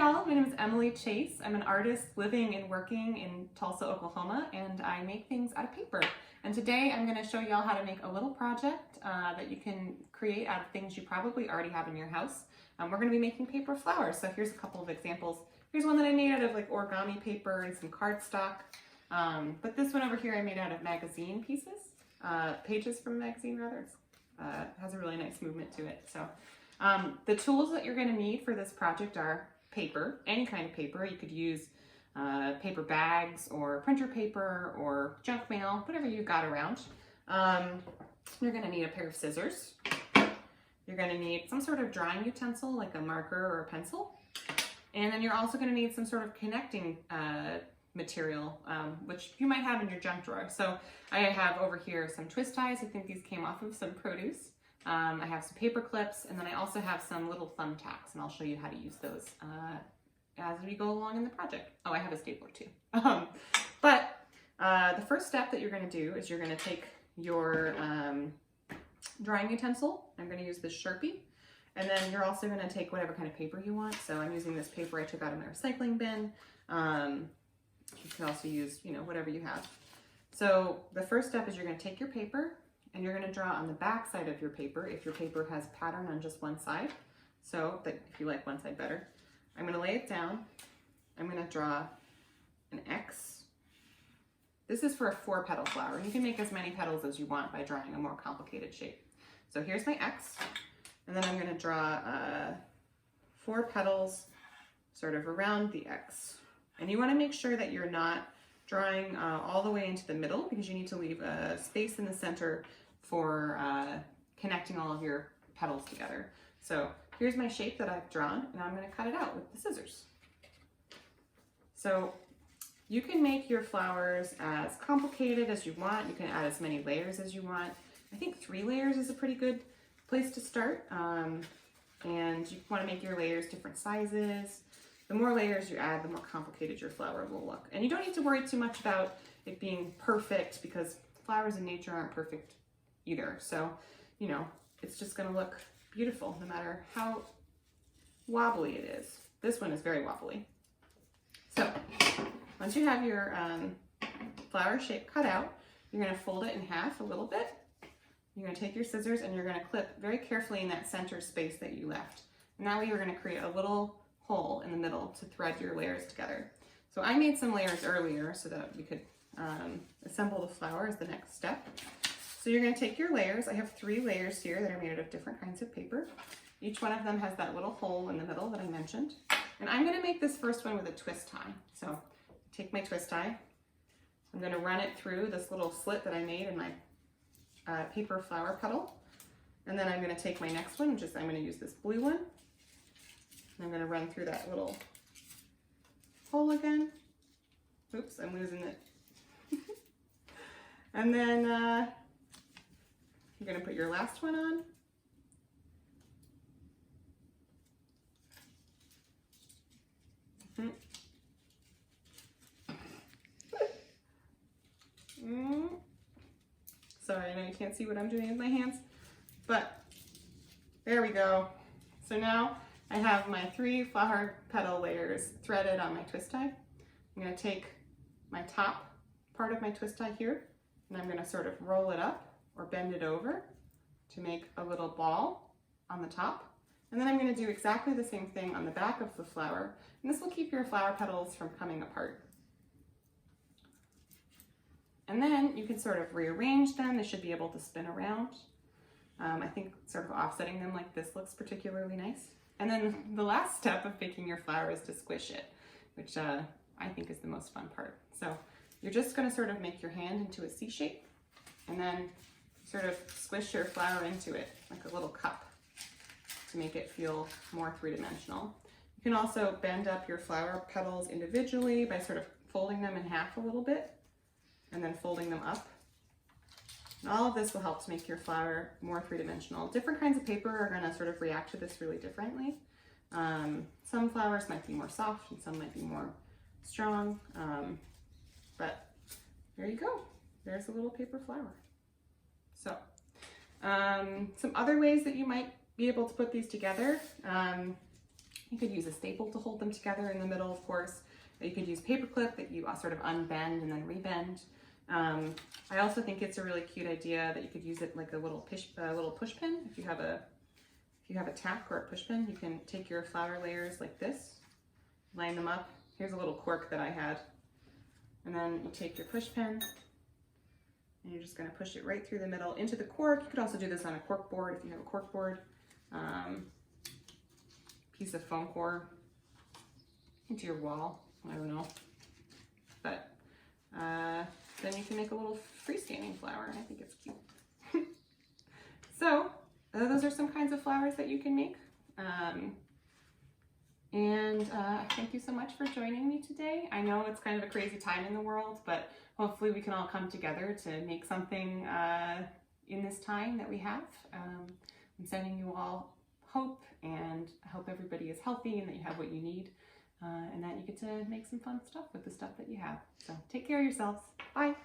y'all, my name is Emily Chase. I'm an artist living and working in Tulsa, Oklahoma, and I make things out of paper. And today I'm going to show y'all how to make a little project that you can create out of things you probably already have in your house. We're going to be making paper flowers, so here's a couple of examples. Here's one that I made out of like origami paper and some cardstock. But this one over here I made out of magazine pieces, pages from a magazine rather. It has a really nice movement to it. So the tools that you're going to need for this project are paper, any kind of paper. You could use paper bags or printer paper or junk mail, whatever you've got around. You're going to need a pair of scissors. You're going to need some sort of drawing utensil like a marker or a pencil. And then you're also going to need some sort of connecting material, which you might have in your junk drawer. So I have over here some twist ties. I think these came off of some produce. I have some paper clips, and then I also have some little thumbtacks, and I'll show you how to use those as we go along in the project. Oh, I have a stapler too. But the first step that you're going to do is you're going to take your drawing utensil. I'm going to use this Sharpie, and then you're also going to take whatever kind of paper you want. So I'm using this paper I took out of my recycling bin. You can also use, whatever you have. So the first step is you're going to take your paper and you're going to draw on the back side of your paper if your paper has pattern on just one side. So that if you like one side better. I'm going to lay it down. I'm going to draw an X. This is for a 4-petal flower. You can make as many petals as you want by drawing a more complicated shape. So here's my X, and then I'm going to draw 4 petals sort of around the X. And you want to make sure that you're not drawing all the way into the middle, because you need to leave a space in the center for connecting all of your petals together. So here's my shape that I've drawn, and I'm going to cut it out with the scissors. So you can make your flowers as complicated as you want. You can add as many layers as you want. I think 3 layers is a pretty good place to start. And you want to make your layers different sizes. The more layers you add, the more complicated your flower will look. And you don't need to worry too much about it being perfect, because flowers in nature aren't perfect either. So, it's just going to look beautiful no matter how wobbly it is. This one is very wobbly. So once you have your flower shape cut out, you're going to fold it in half a little bit. You're going to take your scissors and you're going to clip very carefully in that center space that you left. And that way you're going to create a little hole in the middle to thread your layers together. So I made some layers earlier so that we could assemble the flower as the next step. So you're going to take your layers. I have 3 layers here that are made out of different kinds of paper. Each one of them has that little hole in the middle that I mentioned. And I'm going to make this first one with a twist tie. So take my twist tie. I'm going to run it through this little slit that I made in my paper flower petal. And then I'm going to take my next one, I'm going to use this blue one. And I'm going to run through that little hole again. Oops, I'm losing it. And then you're going to put your last one on. Sorry, I know you can't see what I'm doing with my hands, but there we go. So now I have my 3 flower petal layers threaded on my twist tie. I'm going to take my top part of my twist tie here, and I'm going to sort of roll it up or bend it over to make a little ball on the top. And then I'm going to do exactly the same thing on the back of the flower, and this will keep your flower petals from coming apart. And then you can sort of rearrange them. They should be able to spin around. I think sort of offsetting them like this looks particularly nice. And then the last step of making your flower is to squish it, which I think is the most fun part. So you're just going to sort of make your hand into a C shape and then sort of squish your flower into it like a little cup to make it feel more 3-dimensional. You can also bend up your flower petals individually by sort of folding them in half a little bit and then folding them up. And all of this will help to make your flower more 3-dimensional. Different kinds of paper are going to sort of react to this really differently. Some flowers might be more soft and some might be more strong, but there you go. There's a little paper flower. So some other ways that you might be able to put these together. You could use a staple to hold them together in the middle, of course. You could use paperclip that you sort of unbend and then rebend. I also think it's a really cute idea that you could use it like a little push pin. If you have a tack or a push pin, you can take your flower layers like this, line them up. Here's a little quirk that I had. And then you take your push pin and you're just going to push it right through the middle into the cork. You could also do this on a cork board if you have a cork board. Piece of foam core into your wall. I don't know. But then you can make a little freestanding flower. I think it's cute. So those are some kinds of flowers that you can make. Thank you so much for joining me today. I know it's kind of a crazy time in the world, but hopefully we can all come together to make something in this time that we have. I'm sending you all hope, and I hope everybody is healthy and that you have what you need, and that you get to make some fun stuff with the stuff that you have. So take care of yourselves. Bye.